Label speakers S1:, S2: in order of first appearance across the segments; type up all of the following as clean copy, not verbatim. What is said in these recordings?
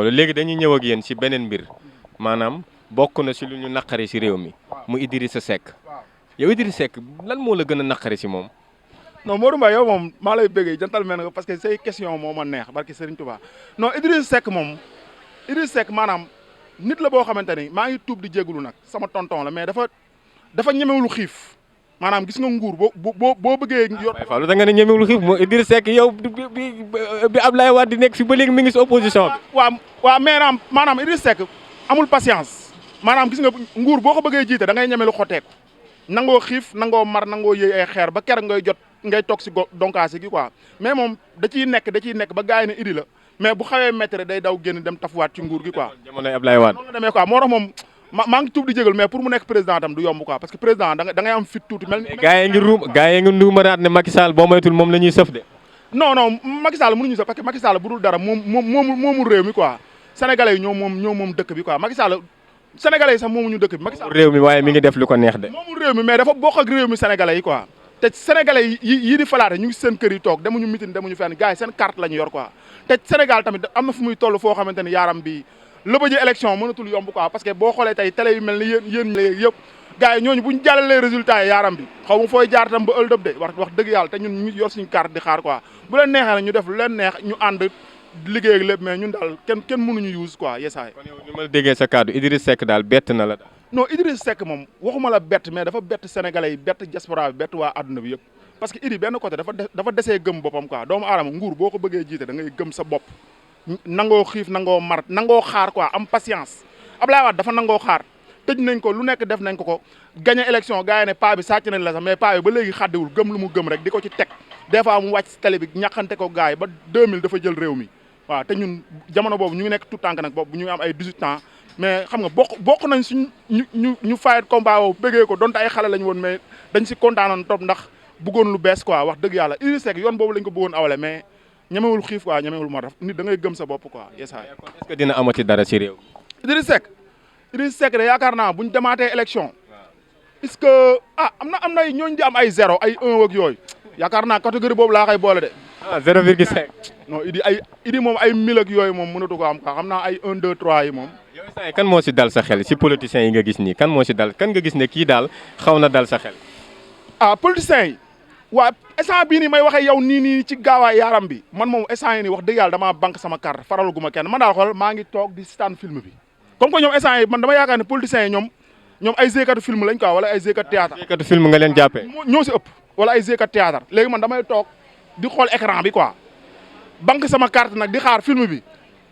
S1: léegi dañuy ñëw ak yéen ci beneen mbir maanaam bokk na ci lu ñu naqari ci réew mi mu Idrissa Seck yow Idrissa Seck lan moo la gën a naqari ci moom.
S2: non Modou Mbaye yow moom maa lay bëggee gentleman nga parce que say question moo ma neex barki Serigne Touba non Idrissa Seck maanaam nit la boo xamante ni maa ngi tuub di jégalu nag sama tonton la mais dafa ñemewul xiif maanaam gis nga nguur boo bëggee.
S1: Baye Fall da nga ne ñemewul xiif moo Idrissa Seck yow bi Abdoulaye Wade di nekk fi ba léegi mi ngi ci opposition bi.
S2: waaw maanaam Idrissa Seck amul patience maanaam gis nga nguur boo ko bëggee jiite da ngay ñeme lu xoteeku nangoo xiif nangoo mar nangoo yëy ay xeer ba ker ngay toog si donkaasi gi quoi mais moom da ciy nekk ba gars yi ne Idi la mais bu xawee métti day daw génn dem tafuwaat ci nguur gi quoi.
S1: jamonoy Abdoulaye Wade
S2: noonu la demee quoi moo tax moom maa ngi tuub di jégal mais pour mu nekk président tam du yomb quoi parce que président da ngay am fit tuuti mel ni.
S1: gars yi ngi ruumaraat ne Macky Sall boo moytul moom la ñuy sëf de.
S2: non Macky Sall mënuñu sëf parce que Macky Sall bu dul dara moomul réew mi quoi sénégalais yi ñoo moom dëkk bi quoi Macky Sall sénégalais yi sax moomuñu dëkk bi. Macky Sall
S1: réew mi waaye mi ngi def lu ko neex de.
S2: moomul réew mi mais dafa bokk ak réew mi sénégalais yi quoi te sénégalais yi di falaate ñu ngi seen kër yi toog demuñu mitin demuñu fenn gars yi seen carte la ñu yor quoi te Sénégal tamit am na fu muy toll foo xamante ni yaaram bi lëbëjee élection mënatul yomb quoi parce que boo xoolee tey télé yu mel ni yéen yëpp gars yi ñooñu buñ jàllalee résultats yi yaaram bi xaw ma fooy jaar tam ba ëldëb de wax dëgg yàlla te ñun ñu yor suñu carte di xaar quoi bu leen neexee nag ñu def lu leen neex ñu ànd liggéey ak lépp mais ñun daal kenn mënuñu use quoi yesaay.
S1: kon yow ni ma la déggee sa kàddu Idrissa Seck daal bett na la daal.
S2: non Idrissa Seck moom waxuma la bett mais dafa bett sénégalais yi bett diaspora bi bett waa àdduna bi yëpp parce que Idi benn côté dafa desee gëm boppam quoi doomu aadama nguur boo ko bëggee jiite da ngay gëm sa bopp nangoo xiif nangoo mar nangoo xaar quoi am patience Abdoulaye Wade dafa nangoo xaar tëj nañ ko lu nekk def nañ ko gagné élection gars yi ne paa bi sàcc nañ la sax mais paa bi ba léegi xàddiwul gëm lu mu gëm rek di ko ci teg des fois mu wàcc si télé bi ñàkkante ko gars yi ba 2000 dafa jël réew mi waaw te ñun jamono boobu ñu ngi nekk tout tànk nag boobu ñu ngi am ay 18 ans mais xam nga bokk nañ suñ ñu fayet combat boobu bëggee ko donte ay xale lañ woon mais dañ si kontaanoon trop ndax bëggoon lu bees quoi wax dëgg yàlla Idrissa Seck yoon boobu lañ ko bëggoon awale mais ñemewul xiif quoi ñemewul moo tax nit da ngay gëm sa bopp quoi yesaay.
S1: est-ce que dina amati dara ci réew.
S2: Idrissa Seck de yaakaar naa buñ demaatee élection est-ce que am na ñooñu di am ay 0 ay 1 ak yooyu yaakaar naa catégorie boobu laa koy boole de.
S1: 0,5.
S2: non Idi moom ay 1000 ak yooyu moom mënatu ko am quoi xam naa ay 1 2 3 yi moom.
S1: yow saa kan moo ci dal sa xel ci politiciens yi nga gis nii kan moo ci dal kan nga gis ne kii daal xaw na dal sa xel.
S2: politiciens yi waa instant bii nii may waxee yow nii ci gaawaay yaaram bi man moom instant yi nii wax dëgg yàlla damaa banque sama carte faral gu ma kenn man daal xool maa ngi toog di seetaan film bi comme que ñoom instant yi man dama yaakaar ne politiciens yi ñoom ay zékatu film lañ quoi wala ay zékatu théâtre.
S1: zékatu film nga leen jàppee.
S2: ñoo si ëpp wala ay zékatu théâtre léegi man damay toog di xool écran bi quoi banque sama carte nag di xaar film bi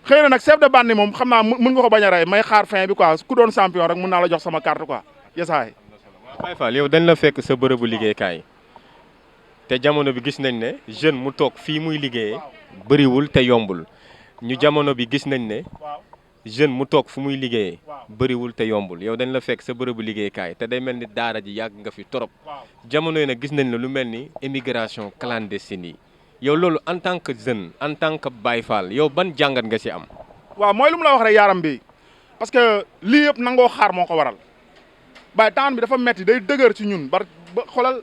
S2: xëy na nag chef de bande moom xam naa mën nga ko bañ a rey may xaar fin bi quoi ku doon champion rek mën naa la jox sama carte quoi yesaay.
S1: Baye Fall yow dañ la fekk sa bërëbu liggéeykaay te jamono bi gis nañ ne jeune mu toog fii muy liggéeyee bëriwul te yombul ñu jamono bi gis nañ ne jeune mu toog fu muy liggéeyee bëriwul te yombul yow dañ la fekk sa bërëbu liggéeykaay te day mel ni daara ji yàgg nga fi torop jamono yi nag gis nañ ne lu mel ni émigration clandestine yi yow loolu en tant que jeune en tant que Baye Fall yow ban jàngat nga ci am.
S2: waaw mooy lu mu la wax rek yaaram bi parce que lii yëpp nangoo xaar moo ko waral. Baye temps bi dafa metti day dëgër ci ñun ba xoolal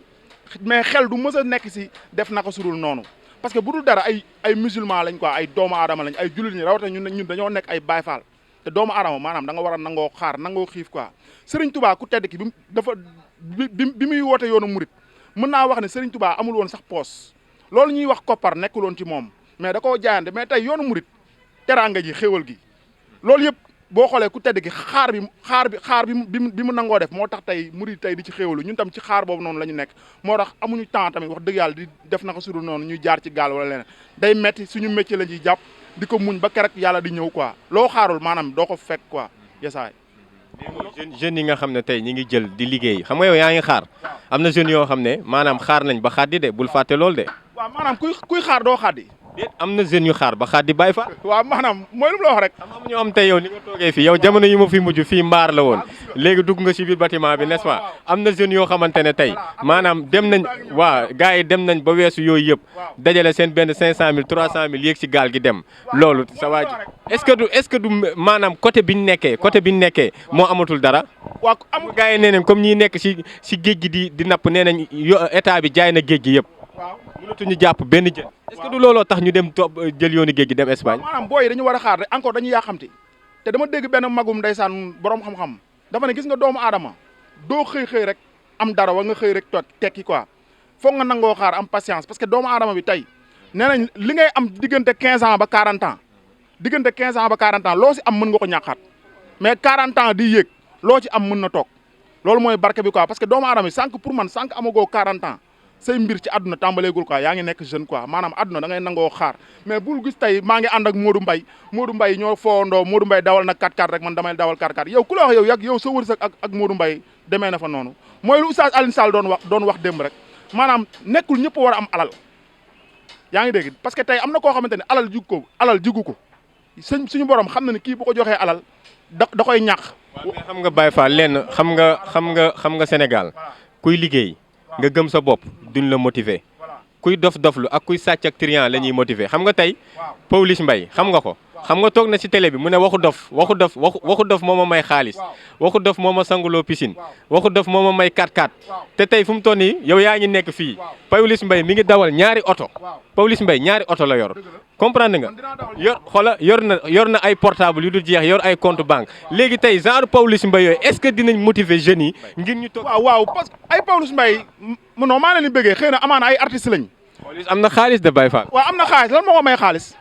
S2: mais xel du mës a nekk si def naka sudul noonu parce que bu dul dara ay musulman lañ quoi ay doomu aadama lañ ay jullit ñi rawatina ñun dañoo nekk ay Baye Fall te doomu aadama maanaam da nga war a nangoo xaar nangoo xiif quoi Serigne Touba ku tedd ki bi muy woote yoonu murit mën naa wax ne Serigne Touba amul woon sax poos loolu ñuy wax koppar nekkul woon ci moom mais da koo jaayante mais tey yoonu murit teraanga ji xéwal gi loolu yëpp. boo xoolee ku tedd gi xaar bi mu nangoo def moo tax tey murid tey di ci xéewalu ñun tam ci xaar boobu noonu la ñu nekk moo tax amuñu temps tamit wax dëgg yàlla di def naka sudul noonu ñuy jaar ci gaal wala leneen day metti suñu métier la ñuy jàpp di ko muñ ba kerek yàlla di ñëw quoi loo xaarul maanaam doo ko fekk quoi yesaay.
S1: jeunes yi nga xam ne tey ñi ngi jël di liggéey xam nga yow yaa ngi xaar am na jeunes yoo xam ne maanaam xaar nañ ba xaddi de bul fàtte loolu de.
S2: waaw maanaam kuy xaar doo xaddi.
S1: am na jeunes yu xaar ba xaar di Baye Fall.
S2: waaw maanaam mooy lu mu la wax rek.
S1: am ñoo am tey yow ni nga toogee fii yow jamono yi ma fi mujj fii mbaar la woon léegi dugg nga ci biir bâtiment bi n'est-ce pas am na jeunes yoo xamante ne tey maanaam dem nañ gars yi dem nañ ba weesu yooyu yëpp dajale seen benn 500000 300000 yéeg ci gaal gi dem loolu sa waa ji est-ce que du maanaam côté bi ñu nekkee moo amatul dara.
S2: waaw am
S1: gars yi nee nañ comme ñi nekk ci géej gi di napp nee nañ état bi jaay na géej gi yëpp. mënatuñu jàpp benn jën. est-ce que du looloo tax ñu dem topp jël yoonu géej gi dem Espagne.
S2: maanaam booy dañu war a xaar rek encore dañuy yàqamti te dama dégg benn magum ndeysaan borom xam-xam dafa ne gis nga doomu aadama doo xëy rek am dara wa nga xëy rek tekki quoi foog nga nangoo xaar am patience parce que doomu aadama bi tey nee nañ li ngay am diggante 15 ans ba 40 ans diggante 15 ans ba 40 ans loo si am mën nga ko ñàkkaat mais 40 ans di yéeg loo ci am mën na toog loolu mooy barke bi quoi parce que doomu aadama bi sànq pour man sànq amagoo 40 ans say mbir ci àdduna tàmbaleegul quoi yaa ngi nekk jeune quoi maanaam àdduna da ngay nangoo xaar mais bul gis tey maa ngi ànd ak Modou Mbaye ñoo foondoo Modou Mbaye dawal na 4x4 rek man damay dawal 4x4 yow ku la wax yow sa wërsëg ak Modou Mbaye demee na fa noonu mooy lu Oustaz Alioune Sall doon wax démb rek maanaam nekkul ñëpp war a am alal yaa ngi dégg parce que tey am na koo xamante ne alal jigu ko suñu borom xam na ne kii bu ko joxee alal da koy ñàq.
S1: waaw mais xam nga Baye Fall lenn xam nga Sénégal kuy liggéey nga gëm sa bopp duñ la motiver kuy dof-doflu ak kuy sàcc ak trian la ñuy motiver xam nga tey Pawlish Mbaye xam nga ko xam nga toog na ci télé bi mu ne waxu dof moo ma may xaalis waxu dof moo ma sanguloo piscine waxu dof moo ma may 4x4 te tey fu mu toll nii yow yaa ngi nekk fii Pawlish Mbaye mi ngi dawal ñaari oto Pawlish Mbaye ñaari oto la yor comprendre nga yor na ay portable yu dul jeex yor ay compte banque léegi tey genre Pawlish Mbaye yooyu est-ce que dinañ motiver jeunes yi ngir ñu toog.
S2: waaw parce que ay Pawlish Mbaye non maa leen di bëggee xëy na amaana ay artistes lañ.
S1: Pawlish am na xaalis de Baye Fall.
S2: waaw am na xaalis lan moo ko may xaalis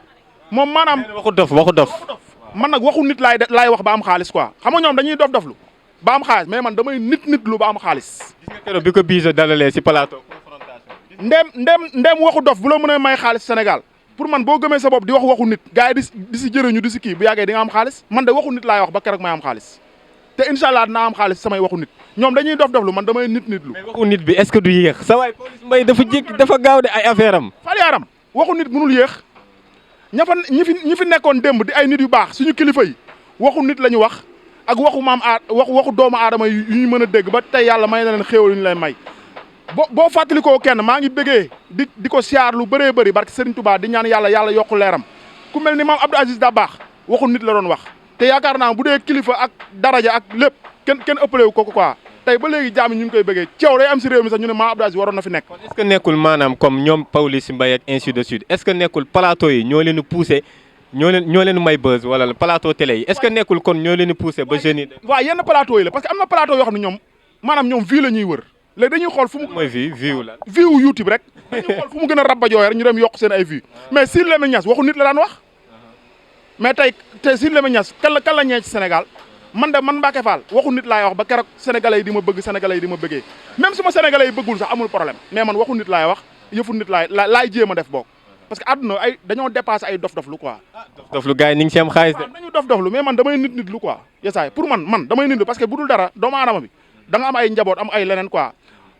S2: moom maanaam.
S1: waxu dof.
S2: man nag waxu nit laay wax ba am xaalis quoi xam nga ñoom dañuy doflu ba am xaalis mais man damay nit lu ba am xaalis.
S1: gis nga keroog bi ko Bijou dalalee si plateau.
S2: ndem waxu dof bu la mën a may xaalis Sénégal pour man boo gëmee sa bopp di waxu nit gars yi di si jërëñu di si kii bu yàggee di nga am xaalis man de waxu nit laay wax ba keroog may am xaalis te incha allah dinaa am xaalis samay waxu nit ñoom dañuy doflu man damay nit lu.
S1: mais waxu nit bi est-ce que du yéex sa waay Pawlish Mbaye dafa gaaw de ay affaire am.
S2: fal yaaram waxu nit mënul yéex ñi fi nekkoon démb di ay nit yu baax suñu kilifa yi waxu nit la ñu wax ak waxu doomu aadama yu ñu mën a dégg ba tey yàlla may na leen xéewal yu ñu lay may boo fàttalikoo kenn maa ngi bëggee di ko siyaar lu bëree bëri barke Serigne Touba di ñaan yàlla yokku leeram ku mel ni maam Abdou Aziz Dabakh waxu nit la doon wax te yaakaar naa bu dee kilifa ak daraja ak lépp kenn ëppalewu ko quoi tey ba léegi jaam ñu ngi koy bëggee ceew day am si réew mi sax ñu ne maam Abdou Aziz waroon na fi nekk.
S1: est-ce que nekkul maanaam comme ñoom Pawlish Mbaye ak ainsi de suite est-ce que nekkul plateau yi ñoo leen poussé ñoo leen may buzz wala plateau télé yi est-ce que nekkul kon ñoo leen poussé ba jeunes yi.
S2: waaw yenn plateau yi la parce que am na plateau yoo xam ne ñoom vie la ñuy wër léegi dañuy xool fu mu.
S1: mooy vie la.
S2: vie wu YouTube rek. dañuy xool fu mu gën a rabajoo rek ñu dem yokk seen ay vues mais Sidy Lamine Niass waxu nit la daan wax mais tey Sidy Lamine Niass kan la ñee ci Sénégal man Mbacké Fall waxu nit laay wax ba keroog sénégalais yi di ma bëgg sénégalais yi di ma bëggee même su ma sénégalais yi bëggul sax amul problème mais man waxu nit laay wax yëfu nit laay jéem a def boog parce que àdduna dañoo dépassé ay dof lu quoi.
S1: dof lu gars yi ñu ngi si am xaalis de.
S2: dañu dof lu mais man damay nit lu quoi yesaay pour man damay nit lu parce que bu dul dara doomu aadama bi da nga am ay njaboot am ay leneen quoi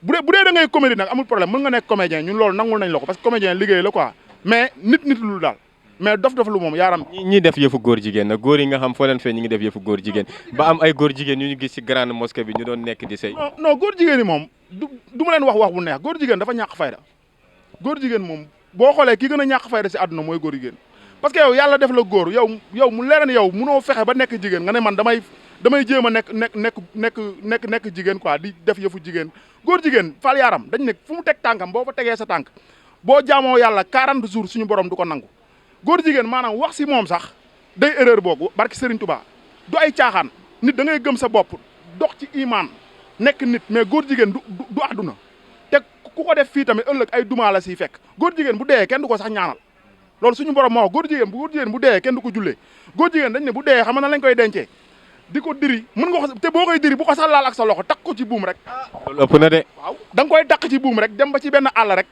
S2: bu dee da ngay comédie nag amul problème mën nga nekk comédien ñun loolu nangul nañ la ko parce que comédien liggéey la quoi mais nit lu daal mais dof lu moom yaaram.
S1: ñi def yëfu góor jigéen nag góor yi nga xam foo leen fee ñi ngi def yëfu góor jigéen ba am ay góor jigéen yu ñu gis ci grande mosquée bi ñu doon nekk di sëy.
S2: non góor jigéen yi moom du ma leen wax bu neex góor jigéen dafa ñàkk fayda góor jigéen moom boo xoolee ki gën a ñàkk fayda si àdduna mooy góor jigéen parce que yow yàlla def la góor yow mu leer ne yow munoo fexe ba nekk jigéen nga ne man damay jéem a nekk jigéen quoi di def yëfu jigéen góor jigéen fal yaaram dañ ne fu mu teg tànkam boo fa tegee sa tànk boo jaamoo yàlla 40 jours suñu borom du ko nangu góor jigéen maanaam wax si moom sax day erreur boobu barki Serigne Touba du ay caaxaan nit da ngay gëm sa bopp dox ci iman nekk nit mais góor jigéen du àdduna te ku ko def fii tamit ëllëg ay duma la siy fekk góor jigéen bu dee kenn du ko sax ñaanal loolu suñu borom moo wax góor jigéen bu dee kenn du ko jullee góor jigéen dañ ne bu dee xam na lañ koy dencee di ko diri mën nga ko te boo koy diri bu ko sax laal ak sa loxo takk ko ci buum rek.
S1: loolu ëpp na de.
S2: waaw da nga koy takk ci buum rek dem ba ci benn àll rek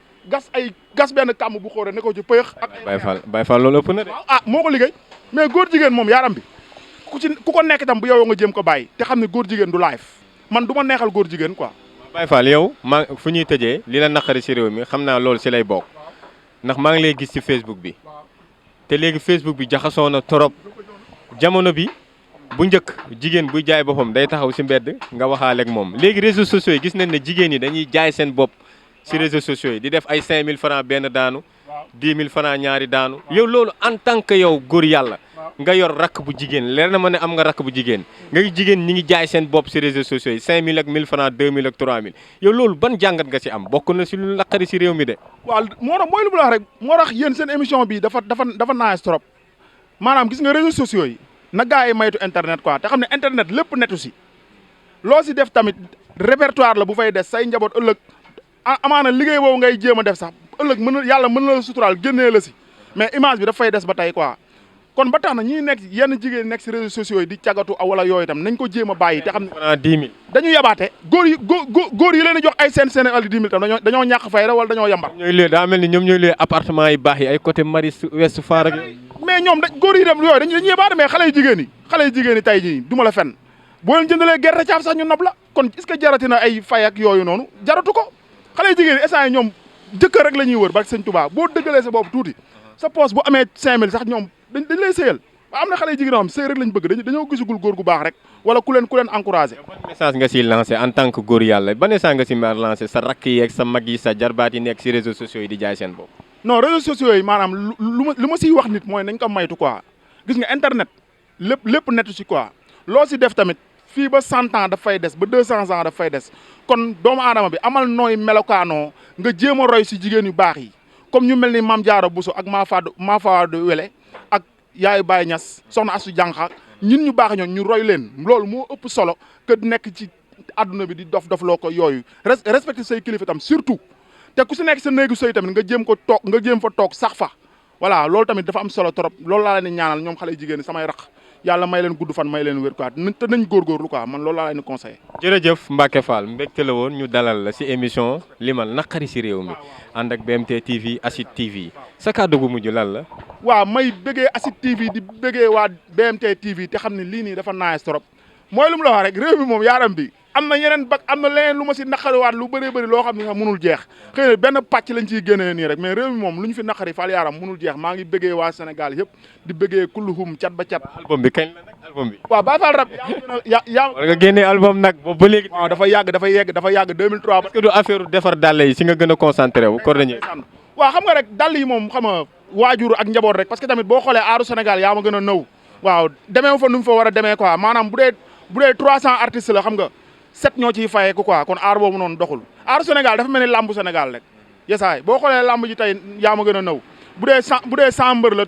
S2: gas benn kàmm bu xóore ne ko ci pëyëx ak
S1: Baye Fall loolu ëpp na de.
S2: moo ko liggéey mais góor jigéen moom yaaram bi ku ko nekk itam bu yow nga jéem ko bàyyi te xam ne góor jigéen du live man du ma neexal góor jigéen quoi.
S1: Baye Fall yow fu ñuy tëjee li la naqari si réew mi xam naa loolu si lay bokk ndax maa ngi lay gis ci Facebook bi te léegi Facebook bi jaxasoo na trop jamono bi bu njëkk jigéen buy jaay boppam day taxaw si mbedd nga waxaale ak moom léegi réseaux sociaux yi gis nañ ne jigéen ñi dañuy jaay seen bopp si réseaux sociaux yi di def ay 5000 francs benn daanu 10 000 francs ñaari daanu yow loolu en tant que yow góor yàlla nga yor rakk bu jigéen leer na ma ne am nga rakk bu jigéen nga jigéen ñi ngi jaay seen bopp si réseaux sociaux yi 5000 ak 1000 francs 2000 ak 3000 yow loolu ban jàngat nga si am bokk na si lu naqari si réew mi de.
S2: waaw moo tax mooy lu mu la wax rek moo tax yéen seen émission bi dafa nice trop maanaam gis nga réseaux sociaux yi na gaa yi maytu internet quoi te xam ne internet lépp netu si loo si def tamit répertoire la bu fay des say njaboot ëllëg amaana liggéey boobu ngay jéem a def sax ëllëg mën na yàlla mën na la suturaal génnee la si mais image bi daf fay des ba tey quoi kon ba tax na ñi nekk yenn jigéen nekk si réseaux sociaux yi di cagatu wala yooyu tam nañ ko jéem a bàyyi te xam ne
S1: 10 000
S2: dañu yabaate góor yi leen di jox ay seen al 10 000 tam dañoo ñàkk fayda wala dañoo yambar
S1: ñooy lee daa mel ni ñoom ñooy lee appartement yi baax yi ay côté Maris Ouest Foire ak
S2: mais ñoom góor yi dem yooyu dañuy yabaate mais xale yu jigéen yi tey jii du ma la fenn boo leen jëndalee gerte caaf sax ñu nopp la kon est-ce que jarati na ay fay ak yooyu noonu jaratu ko xale yu jigéen yi instant yi ñoom jëkkër rek la ñuy wër ba sëñ Tuubaa boo dëggalee sa bopp tuuti sa poche bu amee 5000 sax ñoom dañ lay sëyal am na xale yu jigéen yoo xam sëy rek lañ bëgg dañoo gisugul góor gu baax rek wala ku leen encouragé.
S1: ban message nga siy lancé en tant que góor yàlla ban message nga si lancé sa rakk yi ak sa mag yi sa jarbaat yi nekk si réseaux sociaux yi di jaay seen bopp.
S2: non réseaux sociaux yi maanaam lu ma siy wax nit mooy nañ ko maytu quoi gis nga internet lépp netu si quoi loo si def tamit fii ba 100 ans daf fay des ba 200 ans daf fay des kon doomu aadama bi amal nooy melokaanoo nga jéem a roy si jigéen yu baax yi comme ñu mel ni Mame Diarra Bousso ak maa Fawade Wele ak yaayu Baye Niass soxna Asu Jànqa ñun ñu baax ñoon ñu roy leen loolu moo ëpp solo que nekk ci àdduna bi di dof loo ko yooyu respecté say kilifa tam surtout te ku si nekk sa néegu sëy tamit nga jéem fa toog sax fa voilà loolu tamit dafa am solo trop loolu laa leen di ñaanal ñoom xale jigéen samay rax yàlla may leen gudd fan may leen wér quoi te nañ góorgóorlu quoi man loolu laa leen di conseillé.
S1: jërëjëf Mbacke Fall mbégte la woon ñu dalal la si émission limal naqari si réew mi ànd ak BMT TV ASID TV sa kàddu gu mujj lan la.
S2: waaw may bëggee ASID TV di bëggee waa BMT TV te xam ne lii nii dafa nice trop mooy lu mu la wax rek réew mi moom yaaram bi am na yeneen am na leneen lu ma si naqariwaat lu bëree bëri loo xam ne sax mënul jeex xëy na benn pàcc lañ ciy génnee nii rek mais réew mi moom lu ñu fi naqari Fall yaaram mënul jeex maa ngi bëggee waa Sénégal yëpp di bëggee kulluhum cat ba cat.
S1: album bi kañ la nag album bi.
S2: waaw Baye Fall rap yaa
S1: war nga génnee album nag boobu ba léegi.
S2: waaw dafa yàgg 2003.
S1: parce que du affaire defar dàll yi si nga gën a concentré wu cordonnier.
S2: waaw xam nga rek dàll yi moom xam nga waajur ak njaboot rek parce que tamit boo xoolee aaru Sénégal yaa ma gën a nëw waaw demee fa nu mu fa war a demee quoi maanaam bu dee 300 artistes la xam nga 7 ñoo ciy fayeeku quoi kon aar boobu noonu doxul aaru Sénégal dafa mel ni lambu Sénégal rek yesaay boo xoolee lamb ji tey yaa ma gën a nëw bu dee 100 mbër la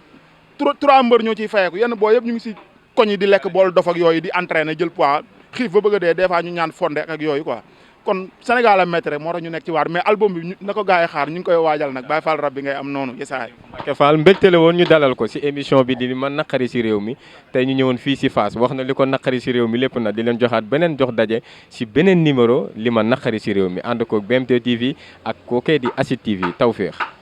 S2: 3 mbër ñoo ciy fayeeku yenn boo yëpp ñu ngi si koñ yi di lekk bool dof ak yooyu di entraîner jël poids xiif ba bëgg a dee des fois ñu ñaan fonde ak yooyu quoi kon Sénégal a métti rek moo tax ñu nekk ci waar mais album bi na ko gars yi xaar ñu ngi koy waajal nag Baye Fall rab bi ngay am noonu yesaay.
S1: Mbacke Fall mbégte la woon ñu dalal ko si émission bi di li ma naqari si réew mi tey ñu ñëwoon fii si Fass wax na li ko naqari si réew mi lépp na di leen joxaat beneen jox daje si beneen numéro li ma naqari si réew mi ànd ko BMT TV ak kookee di ASID TV tawféex.